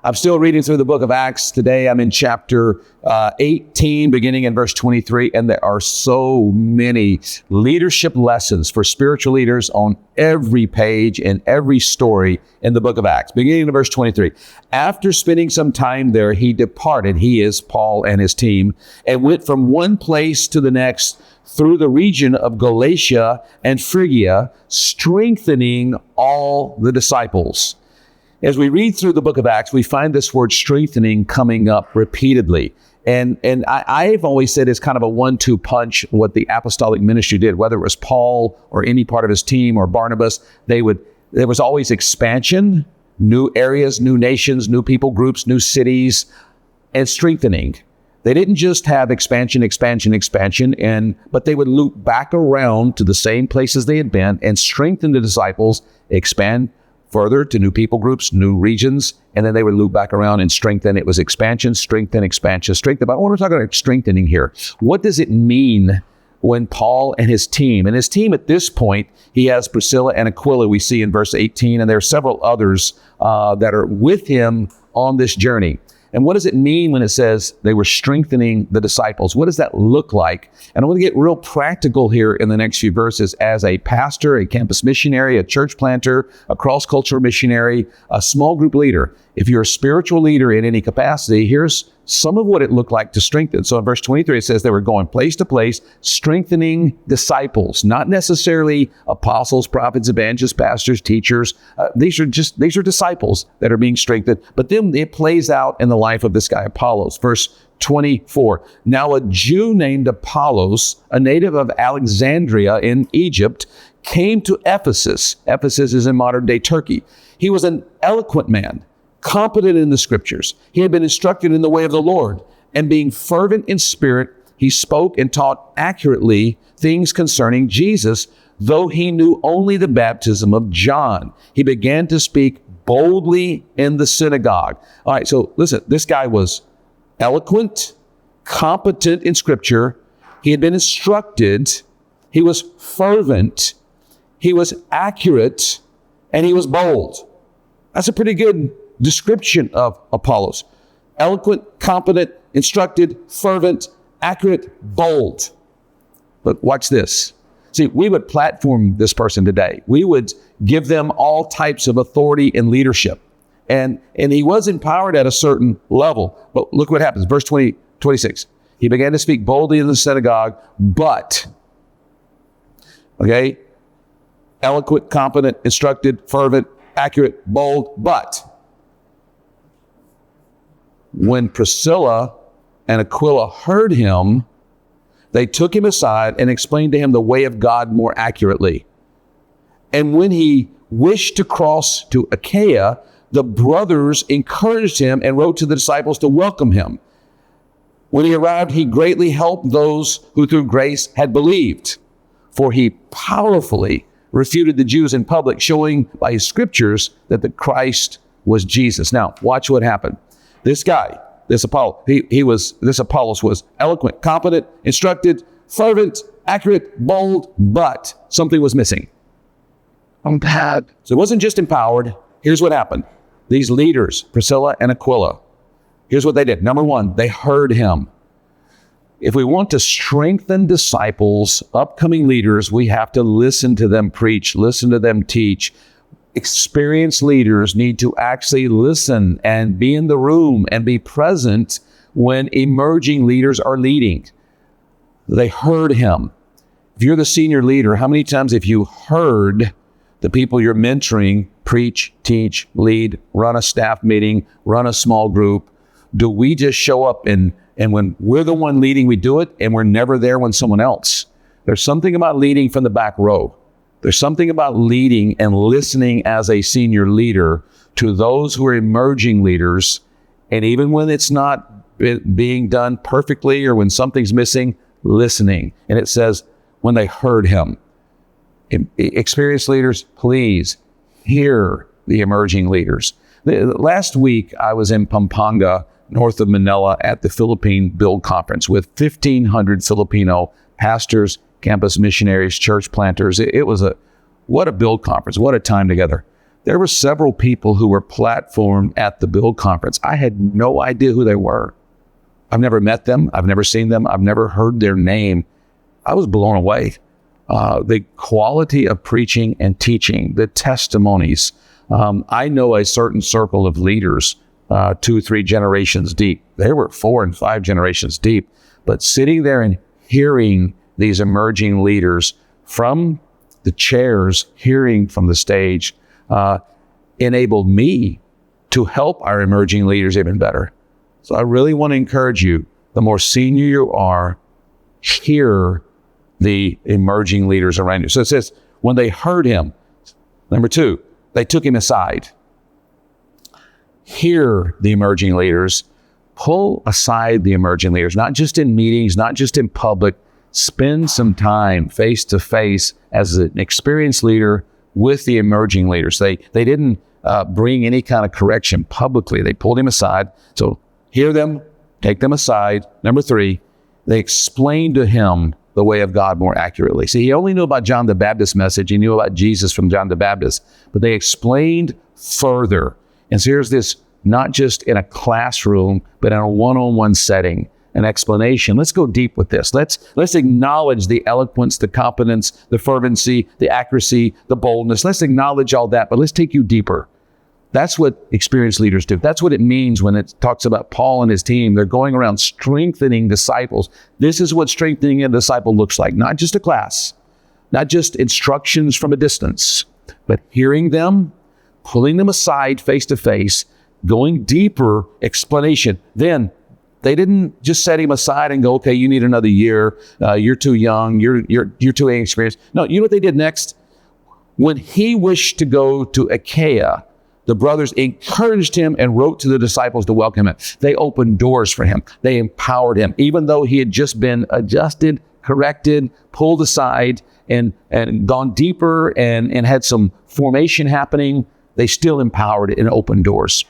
I'm still reading through the book of Acts. Today I'm in chapter 18, beginning in verse 23, and there are so many leadership lessons for spiritual leaders on every page and every story in the book of Acts. Beginning in verse 23, after spending some time there, he departed, he is Paul and his team, and went from one place to the next through the region of Galatia and Phrygia, strengthening all the disciples. As we read through the book of Acts, we find this word strengthening coming up repeatedly. And I've always said it's kind of a 1-2 punch what the apostolic ministry did, whether it was Paul or any part of his team or Barnabas, there was always expansion, new areas, new nations, new people groups, new cities, and strengthening. They didn't just have expansion, but they would loop back around to the same places they had been and strengthen the disciples, expand further to new people groups, new regions, and then they would loop back around and strengthen. It was expansion, strengthen, expansion, strengthen. But I want to talk about strengthening here. What does it mean when Paul and his team at this point, he has Priscilla and Aquila, we see in verse 18, and there are several others that are with him on this journey. And what does it mean when it says they were strengthening the disciples? What does that look like? And I want to get real practical here in the next few verses as a pastor, a campus missionary, a church planter, a cross-cultural missionary, a small group leader. If you're a spiritual leader in any capacity, here's some of what it looked like to strengthen. So in verse 23, it says they were going place to place, strengthening disciples, not necessarily apostles, prophets, evangelists, pastors, teachers. These are disciples that are being strengthened. But then it plays out in the life of this guy, Apollos. Verse 24, now a Jew named Apollos, a native of Alexandria in Egypt, came to Ephesus. Ephesus is in modern day Turkey. He was an eloquent man, competent in the scriptures. He had been instructed in the way of the Lord, and being fervent in spirit, he spoke and taught accurately things concerning Jesus, though he knew only the baptism of John. He began to speak boldly in the synagogue. All right, so listen, this guy was eloquent, competent in scripture. He had been instructed. He was fervent. He was accurate, and he was bold. That's a pretty good description of Apollos. Eloquent, competent, instructed, fervent, accurate, bold. But watch this. See, we would platform this person today. We would give them all types of authority and leadership. And he was empowered at a certain level. But look what happens. Verse 26. He began to speak boldly in the synagogue, but, okay, eloquent, competent, instructed, fervent, accurate, bold, but when Priscilla and Aquila heard him, they took him aside and explained to him the way of God more accurately. And when he wished to cross to Achaia, the brothers encouraged him and wrote to the disciples to welcome him. When he arrived, he greatly helped those who through grace had believed, for he powerfully refuted the Jews in public, showing by his scriptures that the Christ was Jesus. Now, watch what happened. This guy, this Apollos was eloquent, competent, instructed, fervent, accurate, bold, but something was missing. So it wasn't just empowered. Here's what happened. These leaders, Priscilla and Aquila, here's what they did. Number one, they heard him. If we want to strengthen disciples, upcoming leaders, we have to listen to them preach, listen to them teach. Experienced leaders need to actually listen and be in the room and be present when emerging leaders are leading. They heard him. If you're the senior leader, how many times have you heard the people you're mentoring preach, teach, lead, run a staff meeting, run a small group? Do we just show up and when we're the one leading, we do it, and we're never there when someone else? There's something about leading from the back row. There's something about leading and listening as a senior leader to those who are emerging leaders. And even when it's not being done perfectly or when something's missing, listening. And it says, when they heard him. Experienced leaders, please hear the emerging leaders. Last week, I was in Pampanga, north of Manila, at the Philippine Build Conference with 1,500 Filipino pastors, campus missionaries, church planters. It was what a build conference. What a time together. There were several people who were platformed at the Build Conference. I had no idea who they were. I've never met them. I've never seen them. I've never heard their name. I was blown away. The quality of preaching and teaching, the testimonies. I know a certain circle of leaders, 2, 3 generations deep. They were 4 and 5 generations deep. But sitting there and hearing these emerging leaders from the chairs, hearing from the stage, enabled me to help our emerging leaders even better. So I really want to encourage you, the more senior you are, hear the emerging leaders around you. So it says, when they heard him, number 2, they took him aside. Hear the emerging leaders, pull aside the emerging leaders, not just in meetings, not just in public. Spend some time face to face as an experienced leader with the emerging leaders. They didn't bring any kind of correction publicly. They pulled him aside. So hear them, take them aside. Number 3, they explained to him the way of God more accurately. See, he only knew about John the Baptist's message. He knew about Jesus from John the Baptist, but they explained further. And so here's this, not just in a classroom, but in a one-on-one setting, an explanation. Let's go deep with this. Let's acknowledge the eloquence, the competence, the fervency, the accuracy, the boldness. Let's acknowledge all that, but let's take you deeper. That's what experienced leaders do. That's what it means when it talks about Paul and his team. They're going around strengthening disciples. This is what strengthening a disciple looks like. Not just a class, not just instructions from a distance, but hearing them, pulling them aside face to face, going deeper explanation. Then they didn't just set him aside and go, okay, you need another year. You're too young. You're too inexperienced. No, you know what they did next? When he wished to go to Achaia, the brothers encouraged him and wrote to the disciples to welcome him. They opened doors for him. They empowered him. Even though he had just been adjusted, corrected, pulled aside, and gone deeper and had some formation happening, they still empowered and opened doors.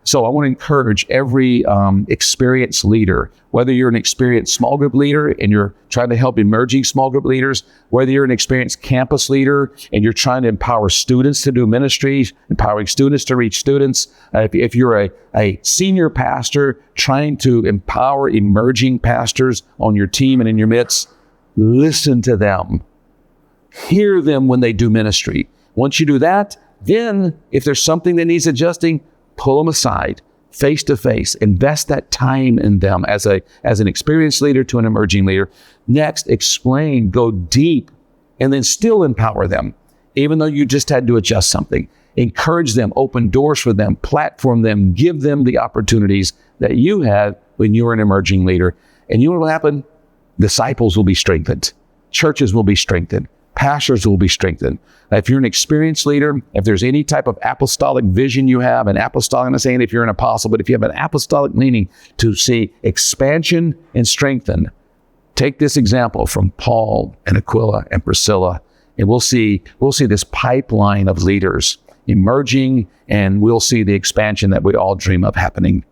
So I want to encourage every experienced leader, whether you're an experienced small group leader and you're trying to help emerging small group leaders, whether you're an experienced campus leader and you're trying to empower students to do ministries, empowering students to reach students, if you're a senior pastor trying to empower emerging pastors on your team and in your midst, listen to them. Hear them when they do ministry. Once you do that, then if there's something that needs adjusting, pull them aside, face to face, invest that time in them as an experienced leader to an emerging leader. Next, explain, go deep, and then still empower them, even though you just had to adjust something. Encourage them, open doors for them, platform them, give them the opportunities that you had when you were an emerging leader. And you know what will happen? Disciples will be strengthened. Churches will be strengthened. Pastors will be strengthened. If you're an experienced leader, if there's any type of apostolic vision you have, an apostolic, I'm not saying if you're an apostle, but if you have an apostolic leaning to see expansion and strengthen, take this example from Paul and Aquila and Priscilla, and we'll see this pipeline of leaders emerging, and we'll see the expansion that we all dream of happening.